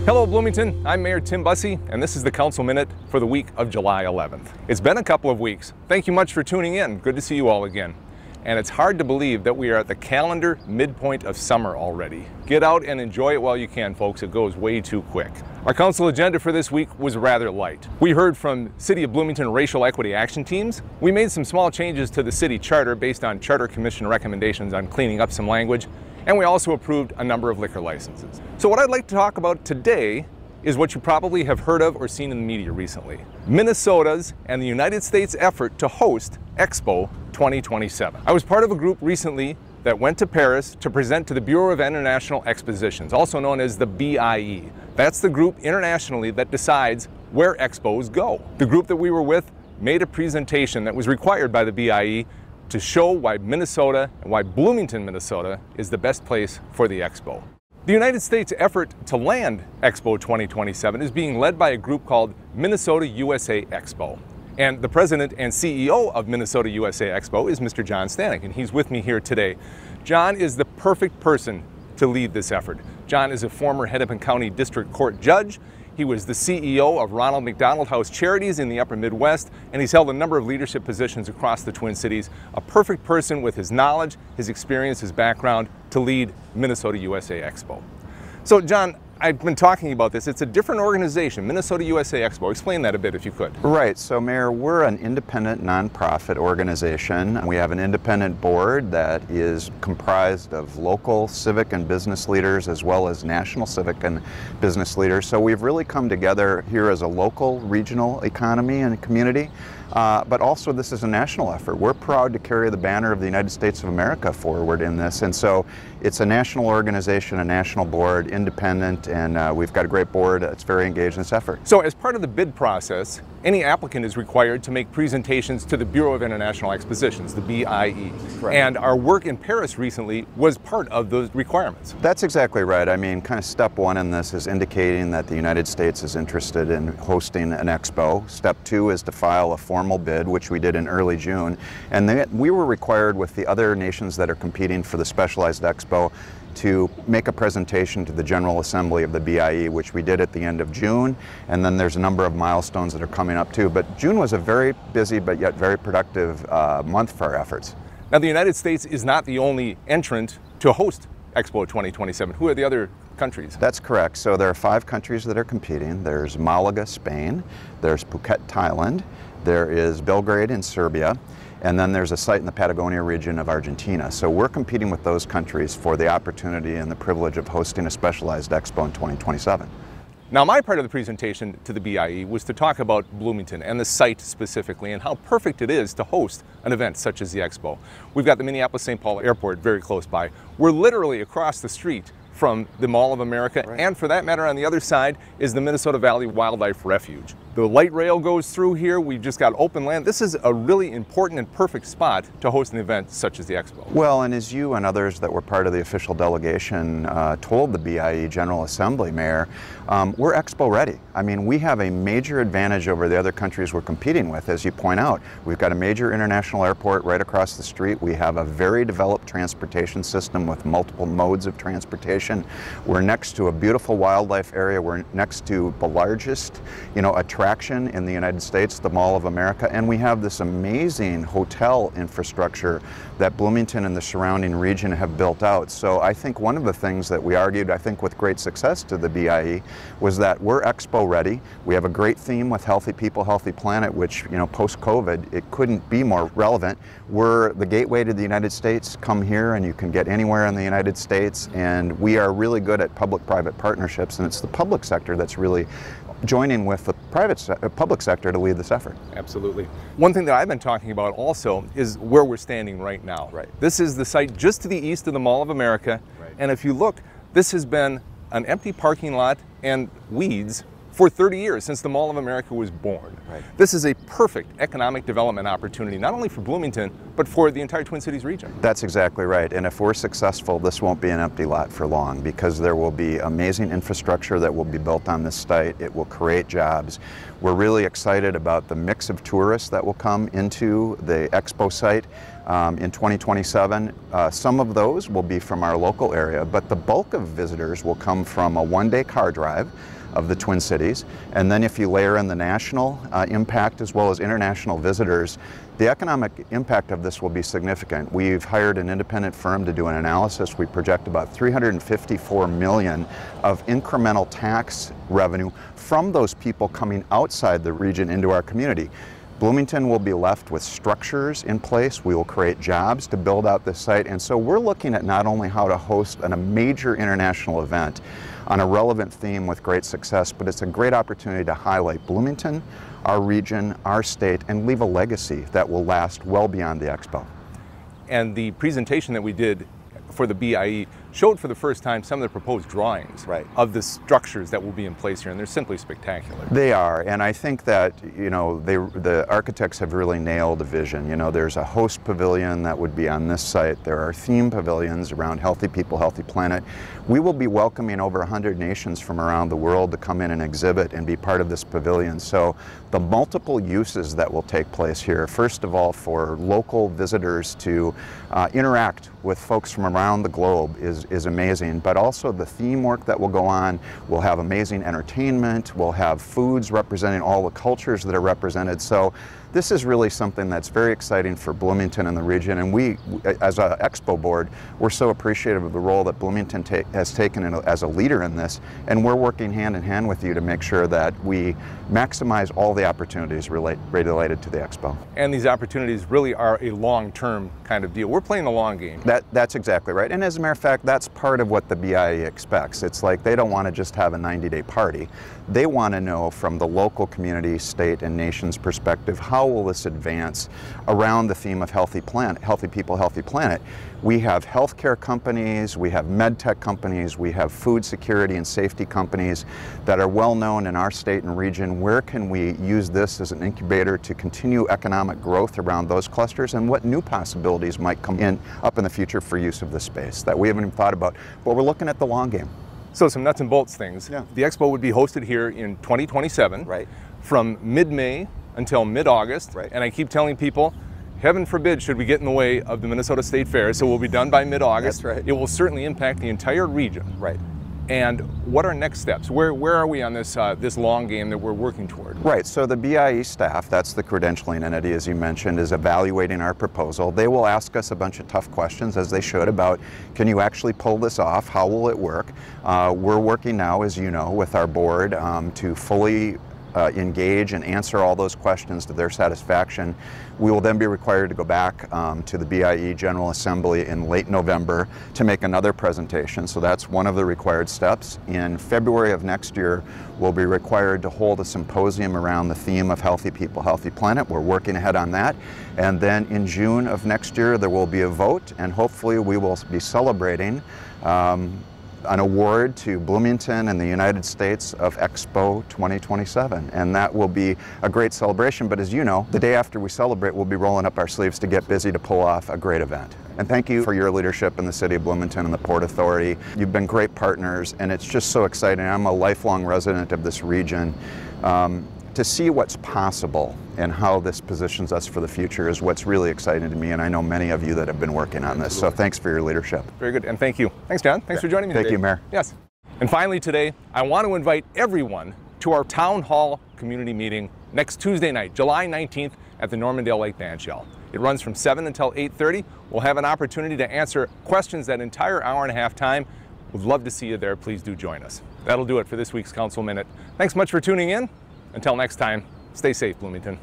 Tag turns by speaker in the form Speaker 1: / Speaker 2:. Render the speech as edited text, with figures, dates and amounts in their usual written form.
Speaker 1: Hello Bloomington, I'm Mayor Tim Busse, and this is the Council Minute for the week of July 11th. It's been a couple of weeks. Thank you much for tuning in. Good to see you all again. And it's hard to believe that we are at the calendar midpoint of summer already. Get out and enjoy it while you can, folks. It goes way too quick. Our council agenda for this week was rather light. We heard from City of Bloomington racial equity action teams. We made some small changes to the city charter based on Charter Commission recommendations on cleaning up some language. And we also approved a number of liquor licenses. So what I'd like to talk about today is what you probably have heard of or seen in the media recently. Minnesota's and the United States' effort to host Expo 2027. I was part of a group recently that went to Paris to present to the Bureau of International Expositions, also known as the BIE. That's the group internationally that decides where expos go. The group that we were with made a presentation that was required by the BIE to show why Minnesota and why Bloomington, Minnesota is the best place for the Expo. The United States' effort to land Expo 2027 is being led by a group called Minnesota USA Expo. And the president and CEO of Minnesota USA Expo is Mr. John Stanoch, and he's with me here today. John is the perfect person to lead this effort. John is a former Hennepin County District Court judge. He was the CEO of Ronald McDonald House Charities in the Upper Midwest, and he's held a number of leadership positions across the Twin Cities. A perfect person with his knowledge, his experience, his background to lead Minnesota USA Expo. So John, I've been talking about this. It's a different organization, Minnesota USA Expo. Explain that a bit if you could.
Speaker 2: Right. So Mayor, we're an independent nonprofit organization. We have an independent board that is comprised of local civic and business leaders as well as national civic and business leaders. So we've really come together here as a local, regional economy and community. But also this is a national effort. We're proud to carry the banner of the United States of America forward in this. And so it's a national organization, a national board, independent, and we've got a great board that's very engaged in this effort.
Speaker 1: So as part of the bid process, any applicant is required to make presentations to the Bureau of International Expositions, the BIE.
Speaker 2: Correct.
Speaker 1: And our work in Paris recently was part of those requirements.
Speaker 2: That's exactly right. I mean, kind of step one in this is indicating that the United States is interested in hosting an expo. Step two is to file a formal bid, which we did in early June. And then we were required with the other nations that are competing for the specialized expo to make a presentation to the General Assembly of the BIE, which we did at the end of June. And then there's a number of milestones that are coming up too. But June was a very busy but yet very productive month for our efforts.
Speaker 1: Now the United States is not the only entrant to host Expo 2027. Who are the other countries?
Speaker 2: That's correct. So there are 5 countries that are competing. There's Malaga, Spain. There's Phuket, Thailand. There is Belgrade in Serbia. And then there's a site in the Patagonia region of Argentina. So we're competing with those countries for the opportunity and the privilege of hosting a specialized expo in 2027.
Speaker 1: Now my part of the presentation to the BIE was to talk about Bloomington and the site specifically and how perfect it is to host an event such as the Expo. We've got the Minneapolis-St. Paul Airport very close by. We're literally across the street from the Mall of America, right. And for that matter on the other side is the Minnesota Valley Wildlife Refuge. The light rail goes through here. We've just got open land. This is a really important and perfect spot to host an event such as the Expo.
Speaker 2: Well, and as you and others that were part of the official delegation told the BIE General Assembly, Mayor, we're Expo ready. I mean, we have a major advantage over the other countries we're competing with, as you point out. We've got a major international airport right across the street. We have a very developed transportation system with multiple modes of transportation. We're next to a beautiful wildlife area. We're next to the largest, attraction in the United States, the Mall of America, and we have this amazing hotel infrastructure that Bloomington and the surrounding region have built out. So I think one of the things that we argued, I think with great success to the BIE, was that we're Expo ready. We have a great theme with Healthy People, Healthy Planet, which, post-COVID, it couldn't be more relevant. We're the gateway to the United States. Come here and you can get anywhere in the United States, and we are really good at public-private partnerships, and it's the public sector that's really joining with the public sector to lead this effort.
Speaker 1: Absolutely. One thing that I've been talking about also is where we're standing right now.
Speaker 2: Right.
Speaker 1: This is the site just to the east of the Mall of America.
Speaker 2: Right.
Speaker 1: And if you look, this has been an empty parking lot and weeds for 30 years, since the Mall of America was born.
Speaker 2: Right.
Speaker 1: This is a perfect economic development opportunity, not only for Bloomington, but for the entire Twin Cities region.
Speaker 2: That's exactly right. And if we're successful, this won't be an empty lot for long, because there will be amazing infrastructure that will be built on this site. It will create jobs. We're really excited about the mix of tourists that will come into the Expo site. In 2027, some of those will be from our local area, but the bulk of visitors will come from a one-day car drive of the Twin Cities. And then if you layer in the national impact as well as international visitors, the economic impact of this will be significant. We've hired an independent firm to do an analysis. We project about $354 million of incremental tax revenue from those people coming outside the region into our community. Bloomington will be left with structures in place. We will create jobs to build out this site. And so we're looking at not only how to host a major international event on a relevant theme with great success, but it's a great opportunity to highlight Bloomington, our region, our state, and leave a legacy that will last well beyond the Expo.
Speaker 1: And the presentation that we did for the BIE showed for the first time some of the proposed drawings of the structures that will be in place here, and they're simply spectacular.
Speaker 2: They are, and I think that, you know, the architects have really nailed the vision. You know, there's a host pavilion that would be on this site. There are theme pavilions around Healthy People, Healthy Planet. We will be welcoming over 100 nations from around the world to come in and exhibit and be part of this pavilion. So the multiple uses that will take place here, first of all, for local visitors to interact with folks from around the globe is amazing, but also the theme work that will go on. We'll have amazing entertainment, we'll have foods representing all the cultures that are represented. So this is really something that's very exciting for Bloomington and the region, and we, as an Expo board, we're so appreciative of the role that Bloomington has taken as a leader in this, and we're working hand in hand with you to make sure that we maximize all the opportunities related to the Expo.
Speaker 1: And these opportunities really are a long-term kind of deal. We're playing the long game.
Speaker 2: That's exactly right, and as a matter of fact, that's part of what the BIE expects. It's like they don't want to just have a 90-day party. They want to know from the local community, state, and nation's perspective, how will this advance around the theme of Healthy Planet, Healthy People, Healthy Planet. We have healthcare companies, we have med tech companies, we have food security and safety companies that are well known in our state and region. Where can we use this as an incubator to continue economic growth around those clusters, and what new possibilities might come up in the future for use of this space that we haven't even thought about, but we're looking at the long game.
Speaker 1: So some nuts and bolts things.
Speaker 2: Yeah.
Speaker 1: The Expo would be hosted here in 2027 from mid-May until mid-August, and I keep telling people, heaven forbid should we get in the way of the Minnesota State Fair, so we'll be done by mid-August.
Speaker 2: That's right.
Speaker 1: It will certainly impact the entire region. Right. And what are next steps? Where are we on this this long game that we're working toward? Right,
Speaker 2: so the BIE staff, that's the credentialing entity as you mentioned, is evaluating our proposal. They will ask us a bunch of tough questions, as they should, about can you actually pull this off? How will it work? We're working now, as you know, with our board to fully engage and answer all those questions to their satisfaction. We will then be required to go back to the BIE General Assembly in late November to make another presentation. So that's one of the required steps. In February of next year, we'll be required to hold a symposium around the theme of Healthy People, Healthy Planet. We're working ahead on that. And then in June of next year, there will be a vote, and hopefully we will be celebrating an award to Bloomington and the United States of Expo 2027. And that will be a great celebration, but as you know, the day after we celebrate, we'll be rolling up our sleeves to get busy to pull off a great event. And thank you for your leadership in the City of Bloomington and the Port Authority. You've been great partners, and it's just so exciting. I'm a lifelong resident of this region. To see what's possible and how this positions us for the future is what's really exciting to me, and I know many of you that have been working on this. So thanks for your leadership.
Speaker 1: Very good, and thank you. Thanks, John. Thanks for joining me today.
Speaker 2: Thank you, Mayor.
Speaker 1: Yes. And finally today, I want to invite everyone to our Town Hall community meeting next Tuesday night, July 19th at the Normandale Lake Bandshell. It runs from 7 until 8:30. We'll have an opportunity to answer questions that entire hour and a half time. We'd love to see you there. Please do join us. That'll do it for this week's Council Minute. Thanks much for tuning in. Until next time, stay safe, Bloomington.